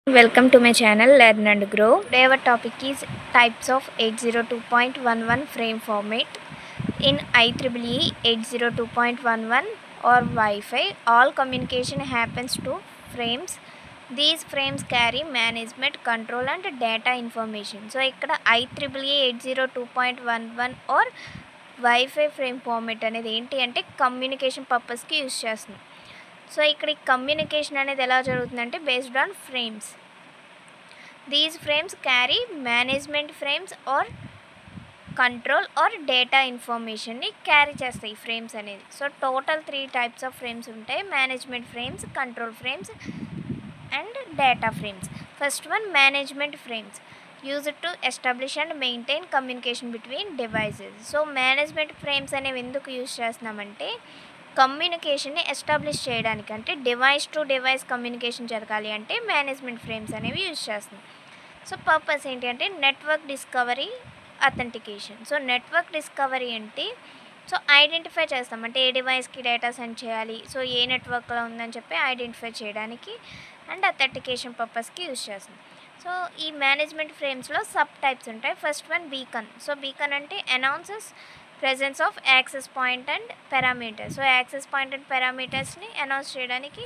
Welcome to my channel Learn and Grow. Today our topic is types of 802.11 frame format. In IEEE 802.11 or Wi-Fi, all communication happens to frames. These frames carry management, control and data information. So ikkada IEEE 802.11 or Wi-Fi frame format అనేది ఏంటి అంటే communication పర్పస్కి use చేస్తుంది. So ఇక్కడ ఈ communication అనేది ఎలా జరుగుతుందంటే based on frames. These frames carry management frames or control or data ఇన్ఫర్మేషన్ని క్యారీ చేస్తాయి ఫ్రేమ్స్ అనేది. So total 3 types of frames ఉంటాయి: management frames, control frames and data frames. First one management frames used to establish and maintain communication between devices. So management frames అనేవి ఎందుకు use చేస్తున్నామంటే కమ్యూనికేషన్ని establish చేయడానికి, అంటే device to device communication జరగాలి అంటే management frames అనేవి use చేస్తున్నాం. So purpose ఏంటి అంటే network discovery, authentication. So network discovery అంటే సో ఐడెంటిఫై చేస్తాం, అంటే ఏ డివైస్కి డేటా సెండ్ చేయాలి, సో ఏ నెట్వర్క్లో ఉందని చెప్పి ఐడెంటిఫై చేయడానికి, అండ్ అథెంటికేషన్ పర్పస్కి యూజ్ చేస్తాం. సో ఈ మేనేజ్మెంట్ ఫ్రేమ్స్లో సబ్ టైప్స్ ఉంటాయి. First one beacon. So beacon అంటే announces presence of access point and parameters. So access point and పారామీటర్స్ని అనౌన్స్ చేయడానికి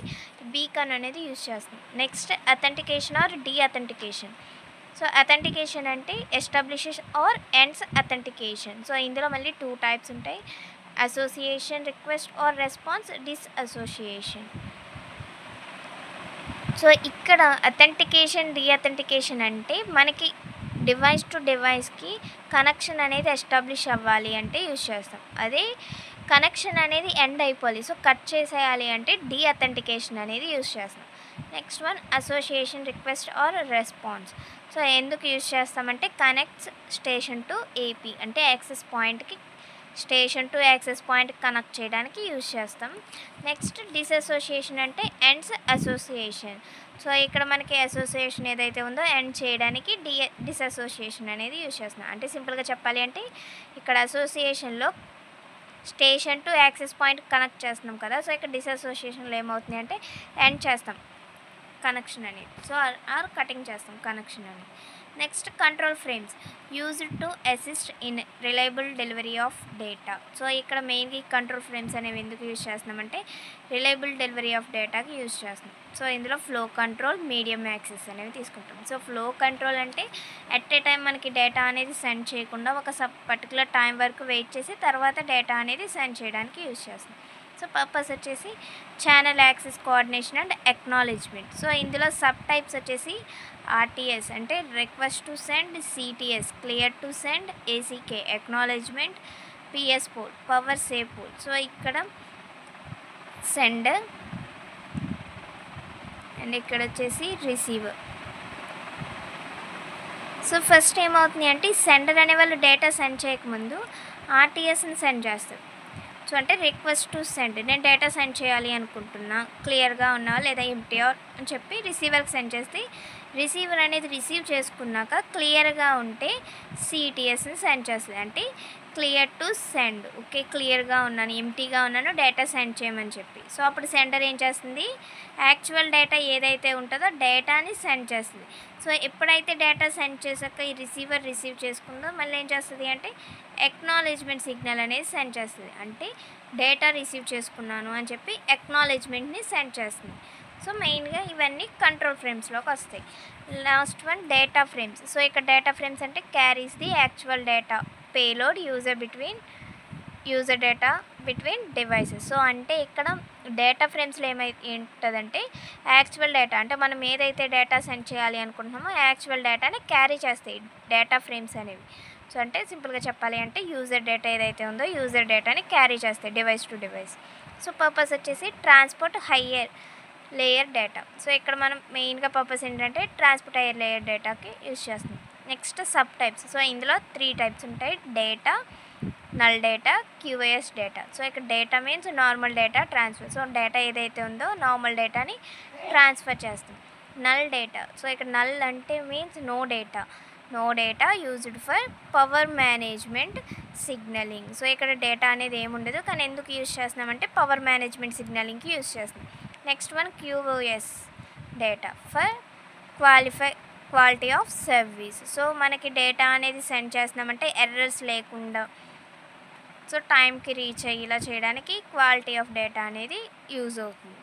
బీకన్ అనేది యూజ్ చేస్తుంది. Next authentication or deauthentication. So authentication అంటే establishes or ends authentication. So ఇందులో మళ్ళీ 2 టైప్స్ ఉంటాయి: association request or response, disassociation. So ఇక్కడ అథెంటికేషన్, డీ అథెంటికేషన్ అంటే మనకి డివైస్ టు డివైస్కి కనెక్షన్ అనేది ఎస్టాబ్లిష్ అవ్వాలి అంటే యూజ్ చేస్తాం. అదే కనెక్షన్ అనేది ఎండ్ అయిపోవాలి, సో కట్ చేసేయాలి అంటే డీ అథెంటికేషన్ అనేది యూజ్ చేస్తాం. Next one association request or response. So ఎందుకు యూజ్ చేస్తామంటే కనెక్ట్స్ స్టేషన్ టు ఏపీ, అంటే యాక్సెస్ పాయింట్కి station to access point connect చేయడానికి యూజ్ చేస్తాం. నెక్స్ట్ డిసోసియేషన్ అంటే ఎండ్స్ అసోసియేషన్. సో ఇక్కడ మనకి అసోసియేషన్ ఏదైతే ఉందో ఎండ్ చేయడానికి డిసోసియేషన్ అనేది యూజ్ చేస్తున్నాం. అంటే సింపుల్గా చెప్పాలి అంటే ఇక్కడ అసోసియేషన్లో station to access point connect చేస్తున్నాం కదా, సో ఇక్కడ డిసోసియేషన్లో ఏమవుతుంది అంటే ఎండ్ చేస్తాం కనెక్షన్ అనేది, సో ఆర్ కటింగ్ చేస్తాం కనెక్షన్ అనేది. Next control frames used to assist in reliable delivery of data. So ఇక్కడ మెయిన్గా కంట్రోల్ ఫ్రేమ్స్ అనేవి ఎందుకు యూజ్ చేస్తున్నామంటే రిలయబుల్ డెలివరీ ఆఫ్ డేటాకి యూజ్ చేస్తున్నాం. సో ఇందులో ఫ్లో కంట్రోల్, మీడియం యాక్సెస్ అనేవి తీసుకుంటాం. సో ఫ్లో కంట్రోల్ అంటే ఎట్ ఏ టైం మనకి డేటా అనేది సెండ్ చేయకుండా ఒక పర్టికులర్ టైం వరకు వెయిట్ చేసి తర్వాత డేటా అనేది సెండ్ చేయడానికి యూజ్ చేస్తాం. సో పర్పస్ వచ్చేసి channel access coordination and acknowledgement. So ఇందులో సబ్ టైప్స్ వచ్చేసి ఆర్టీఎస్ అంటే request to send, CTS clear to send, ACK acknowledgement, PS poll power save poll. So ఇక్కడ సెండర్ అండ్ ఇక్కడ వచ్చేసి రిసీవర్. సో ఫస్ట్ ఏమవుతుంది అంటే sender అనే వాళ్ళు డేటా సెండ్ చేయకముందు ఆర్టీఎస్ని సెండ్ చేస్తారు. సో అంటే రిక్వెస్ట్ టు సెండ్, నేను డేటా సెండ్ చేయాలి అనుకుంటున్నా, క్లియర్గా ఉన్నా లేదా ఎంటీ అని చెప్పి రిసీవర్కి సెండ్ చేస్తే రిసీవర్ అనేది రిసీవ్ చేసుకున్నాక క్లియర్గా ఉంటే సిటిఎస్ని సెండ్ చేస్తుంది, అంటే క్లియర్ టు సెండ్. ఓకే, క్లియర్గా ఉన్నాను, ఎంటీగా ఉన్నాను, డేటా సెండ్ చేయమని చెప్పి. సో అప్పుడు సెండర్ ఏం చేస్తుంది, యాక్చువల్ డేటా ఏదైతే ఉంటుందో డేటాని సెండ్ చేస్తుంది. సో ఎప్పుడైతే డేటా సెండ్ చేశాక ఈ రిసీవర్ రిసీవ్ చేసుకుందో మళ్ళీ ఏం చేస్తుంది అంటే ఎక్నాలెడ్జ్మెంట్ సిగ్నల్ అనేది సెండ్ చేస్తుంది, అంటే డేటా రిసీవ్ చేసుకున్నాను అని చెప్పి ఎక్నాలెడ్జ్మెంట్ని సెండ్ చేస్తుంది. సో మెయిన్గా ఇవన్నీ కంట్రోల్ ఫ్రేమ్స్లోకి వస్తాయి. Last one data frames. So ఇక్కడ డేటా ఫ్రేమ్స్ అంటే carries the actual data payload user data between devices. So అంటే ఇక్కడ డేటా ఫ్రేమ్స్లో ఏంటంటే యాక్చువల్ డేటా, అంటే మనం ఏదైతే డేటా సెండ్ చేయాలి అనుకుంటున్నామో యాక్చువల్ డేటాని క్యారీ చేస్తాయి డేటా ఫ్రేమ్స్ అనేవి. సో అంటే సింపుల్గా చెప్పాలి అంటే యూజర్ డేటా ఏదైతే ఉందో యూజర్ డేటాని క్యారీ చేస్తాయి device to device. So purpose వచ్చేసి transport higher layer data. So ఇక్కడ మనం మెయిన్గా పర్పస్ ఏంటంటే ట్రాన్స్పోర్ట్ హయ్యర్ లేయర్ డేటాకి యూజ్ చేస్తున్నాం. Next sub types. సో ఇందులో 3 టైప్స్ ఉంటాయి: data, null data, QoS data. So ఇక్కడ data means normal data transfer. So data ఏదైతే ఉందో నార్మల్ డేటాని ట్రాన్స్ఫర్ చేస్తాం. Null data. సో ఇక్కడ నల్ అంటే means no data used for power management signalling. So ఇక్కడ డేటా అనేది ఏముండదు, కానీ ఎందుకు యూజ్ చేస్తున్నామంటే పవర్ మేనేజ్మెంట్ సిగ్నలింగ్కి యూజ్ చేస్తున్నాం. Next one QOS data for quality of service. So మనకి డేటా అనేది సెండ్ చేస్తున్నామంటే ఎర్రర్స్ లేకుండా, సో టైంకి రీచ్ అయ్యేలా చేయడానికి క్వాలిటీ ఆఫ్ డేటా అనేది యూజ్ అవుతుంది.